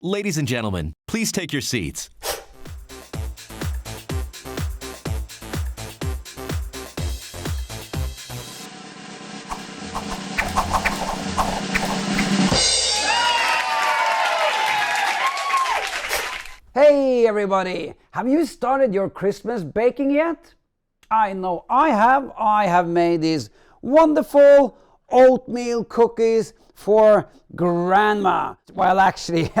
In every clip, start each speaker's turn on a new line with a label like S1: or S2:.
S1: Ladies and gentlemen, please take your seats.
S2: Hey everybody! Have you started your Christmas baking yet? I know I have. I have made these wonderful oatmeal cookies for Grandma. Well, actually,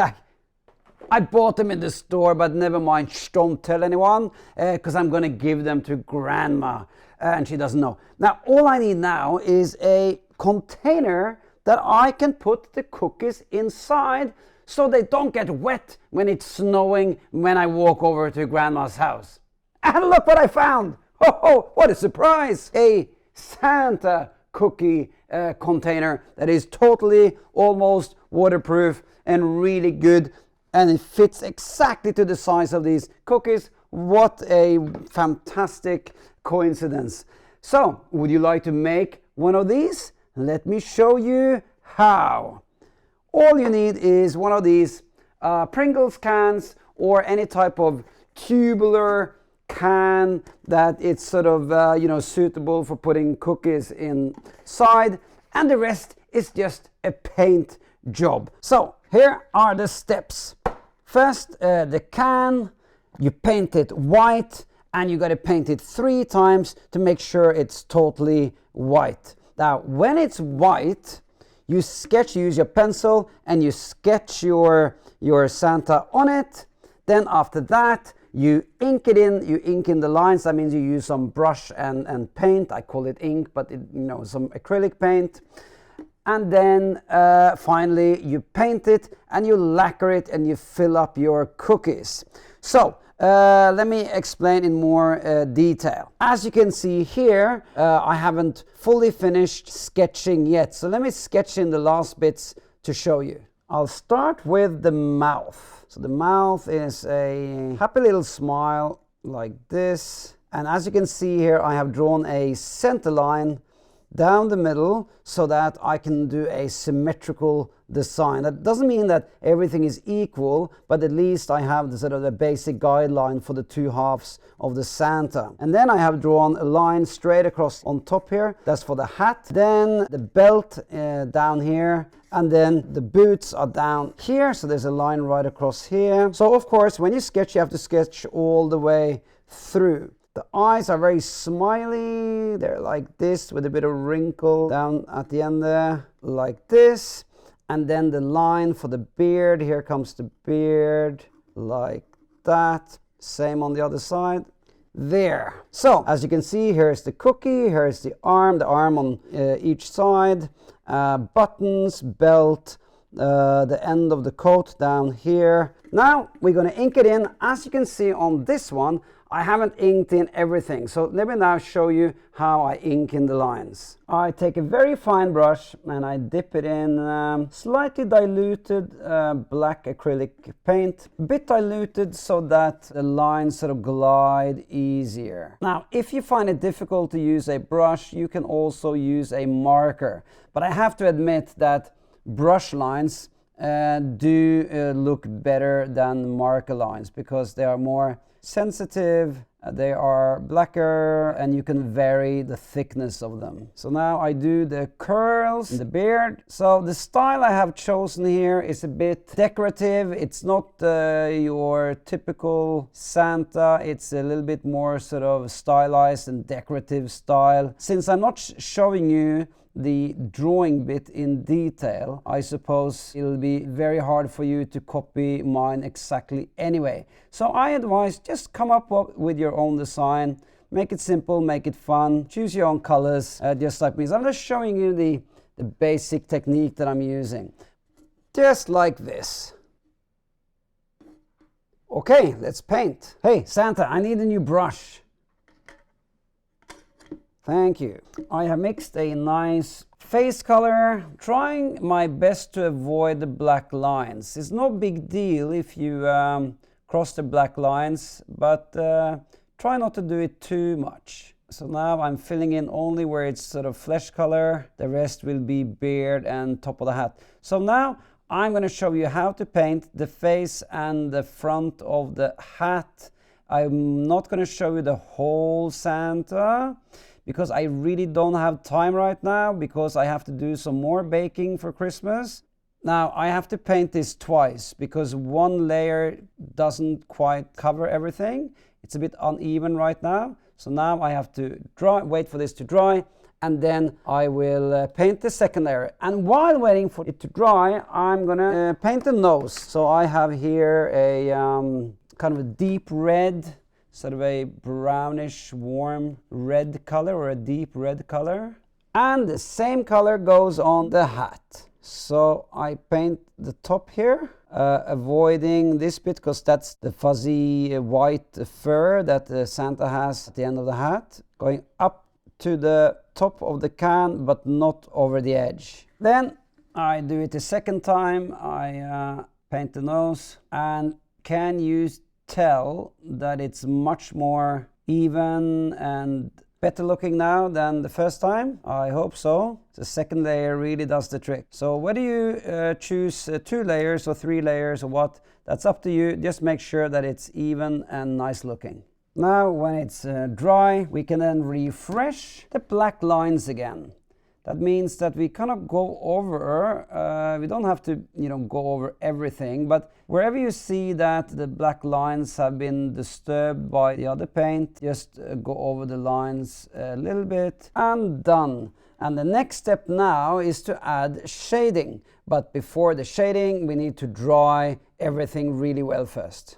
S2: I bought them in the store, but never mind, shh, don't tell anyone, because I'm going to give them to Grandma, and she doesn't know. Now, all I need now is a container that I can put the cookies inside so they don't get wet when it's snowing when I walk over to Grandma's house. And look what I found! Oh, what a surprise! A Santa cookie container that is totally almost waterproof and really good, and it fits exactly to the size of these cookies. What a fantastic coincidence. So, would you like to make one of these? Let me show you how. All you need is one of these Pringles cans or any type of tubular can that it's sort of suitable for putting cookies inside, and the rest is just a paint job. So here are the steps. First, the can, you paint it white, and you got to paint it 3 times to make sure it's totally white. Now when it's white, you use your pencil and you sketch your Santa on it. Then after that, you ink it in. You ink in the lines. That means you use some brush and paint. I call it ink, but some acrylic paint. And then finally you paint it and you lacquer it and you fill up your cookies. So let me explain in more detail. As you can see here, I haven't fully finished sketching yet. So let me sketch in the last bits to show you. I'll start with the mouth. So the mouth is a happy little smile like this. And as you can see here, I have drawn a center line down the middle so that I can do a symmetrical design. That doesn't mean that everything is equal, but at least I have the sort of the basic guideline for the 2 halves of the Santa. And then I have drawn a line straight across on top here. That's for the hat. Then the belt down here, and then the boots are down here. So there's a line right across here. So of course, when you sketch, you have to sketch all the way through. The eyes are very smiley. They're like this with a bit of wrinkle down at the end there, like this. And then the line for the beard, here comes the beard, like that. Same on the other side. There. So, as you can see, here's the cookie, here's the arm on each side, buttons, belt, the end of the coat down here. Now, we're going to ink it in. As you can see on this one, I haven't inked in everything, so let me now show you how I ink in the lines. I take a very fine brush and I dip it in slightly diluted black acrylic paint, a bit diluted so that the lines sort of glide easier. Now, if you find it difficult to use a brush, you can also use a marker, but I have to admit that brush lines do look better than marker lines because they are more sensitive, they are blacker, and you can vary the thickness of them. So now I do the curls in the beard. So the style I have chosen here is a bit decorative. It's not your typical Santa. It's a little bit more sort of stylized and decorative style. Since I'm not showing you the drawing bit in detail, I suppose it'll be very hard for you to copy mine exactly anyway. So I advise just come up with your own design, make it simple, make it fun, choose your own colors, just like me. So I'm just showing you the basic technique that I'm using. Just like this. Okay, let's paint. Hey, Santa, I need a new brush. Thank you. I have mixed a nice face color, trying my best to avoid the black lines. It's no big deal if you cross the black lines, but try not to do it too much. So now I'm filling in only where it's sort of flesh color. The rest will be beard and top of the hat. So now I'm going to show you how to paint the face and the front of the hat. I'm not going to show you the whole Santa because I really don't have time right now because I have to do some more baking for Christmas. Now I have to paint this twice because one layer doesn't quite cover everything. It's a bit uneven right now. So now I have to wait for this to dry, and then I will paint the second layer. And while waiting for it to dry, I'm gonna paint the nose. So I have here a kind of a deep red, sort of a brownish warm red color, or a deep red color. And the same color goes on the hat. So I paint the top here, avoiding this bit because that's the fuzzy white fur that Santa has at the end of the hat, going up to the top of the can but not over the edge. Then I do it a second time. I paint the nose, and can you tell that it's much more even and better looking now than the first time? I hope so. The second layer really does the trick. So whether you choose 2 layers or 3 layers or what, that's up to you. Just make sure that it's even and nice looking. Now when it's dry, we can then refresh the black lines again. That means that we kind of go over, we don't have to, go over everything, but wherever you see that the black lines have been disturbed by the other paint, just go over the lines a little bit, and done. And the next step now is to add shading. But before the shading, we need to dry everything really well first.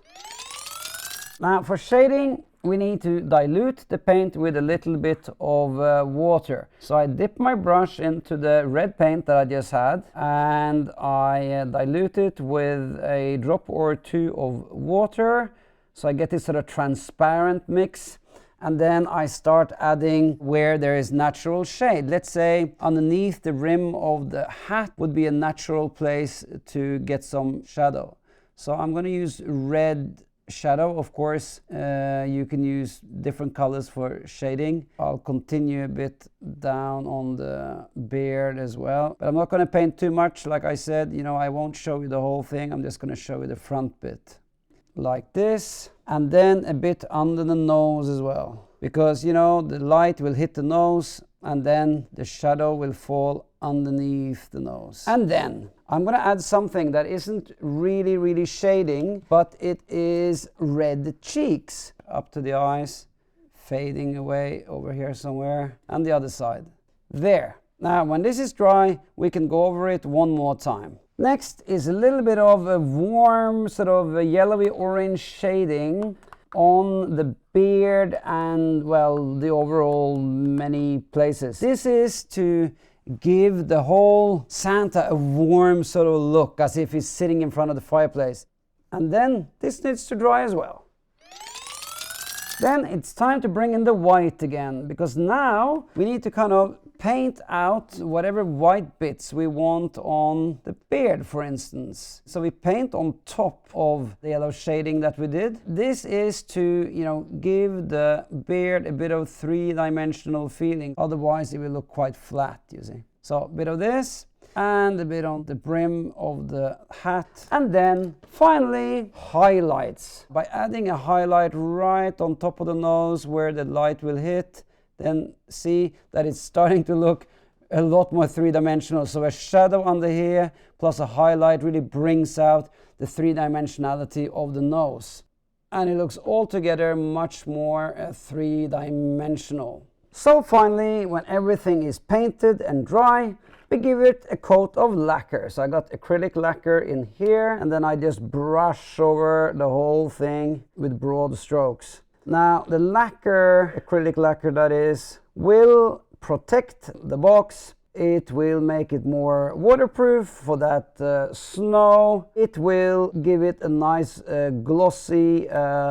S2: Now for shading, we need to dilute the paint with a little bit of water. So I dip my brush into the red paint that I just had, and I dilute it with a drop or 2 of water. So I get this sort of transparent mix. And then I start adding where there is natural shade. Let's say underneath the rim of the hat would be a natural place to get some shadow. So I'm going to use red shadow. Of course, you can use different colors for shading. I'll continue a bit down on the beard as well. But I'm not going to paint too much. Like I said, I won't show you the whole thing. I'm just going to show you the front bit. Like this. And then a bit under the nose as well. Because, the light will hit the nose and then the shadow will fall underneath the nose. And then I'm going to add something that isn't really shading, but it is red cheeks. Up to the eyes, fading away over here somewhere, and the other side. There. Now when this is dry, we can go over it one more time. Next is a little bit of a warm, sort of a yellowy orange shading on the beard and, well, the overall many places. This is to give the whole Santa a warm sort of look, as if he's sitting in front of the fireplace. And then this needs to dry as well. Then it's time to bring in the white again, because now we need to kind of paint out whatever white bits we want on the beard, for instance. So we paint on top of the yellow shading that we did. This is to, give the beard a bit of 3-dimensional feeling. Otherwise it will look quite flat, you see. So a bit of this, and a bit on the brim of the hat. And then finally highlights. By adding a highlight right on top of the nose where the light will hit, then see that it's starting to look a lot more 3-dimensional. So a shadow under here plus a highlight really brings out the 3-dimensionality of the nose. And it looks altogether much more 3-dimensional. So finally, when everything is painted and dry, we give it a coat of lacquer. So I got acrylic lacquer in here, and then I just brush over the whole thing with broad strokes. Now the lacquer, acrylic lacquer that is, will protect the box. It will make it more waterproof for that snow. It will give it a nice glossy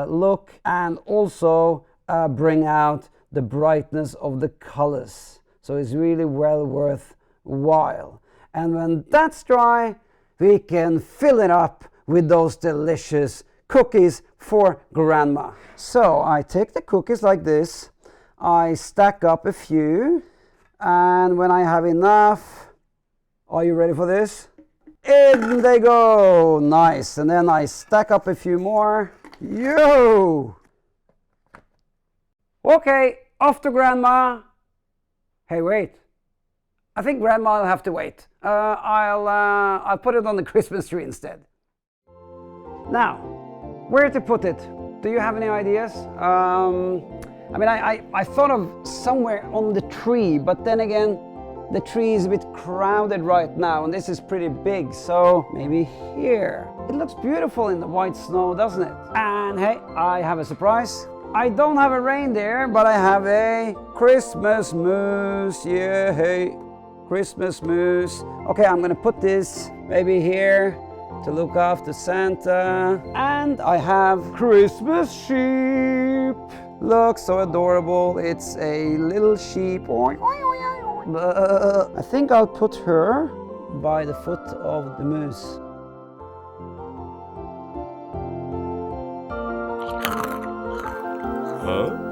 S2: look, and also bring out the brightness of the colors. So it's really well worthwhile. And when that's dry, we can fill it up with those delicious cookies for grandma. So I take the cookies like this, I stack up a few, and when I have enough, are you ready for this? In they go. Nice. And then I stack up a few more. Yo! Okay, off to Grandma. Hey, wait. I think Grandma will have to wait. I'll put it on the Christmas tree instead. Now, where to put it? Do you have any ideas? I mean, I thought of somewhere on the tree, but then again, the tree is a bit crowded right now, and this is pretty big, so maybe here. It looks beautiful in the white snow, doesn't it? And hey, I have a surprise. I don't have a reindeer, but I have a Christmas moose. Yeah, hey, Christmas moose. Okay, I'm gonna put this maybe here to look after Santa. And I have Christmas sheep. Look, so adorable. It's a little sheep. I think I'll put her by the foot of the moose.
S3: Huh?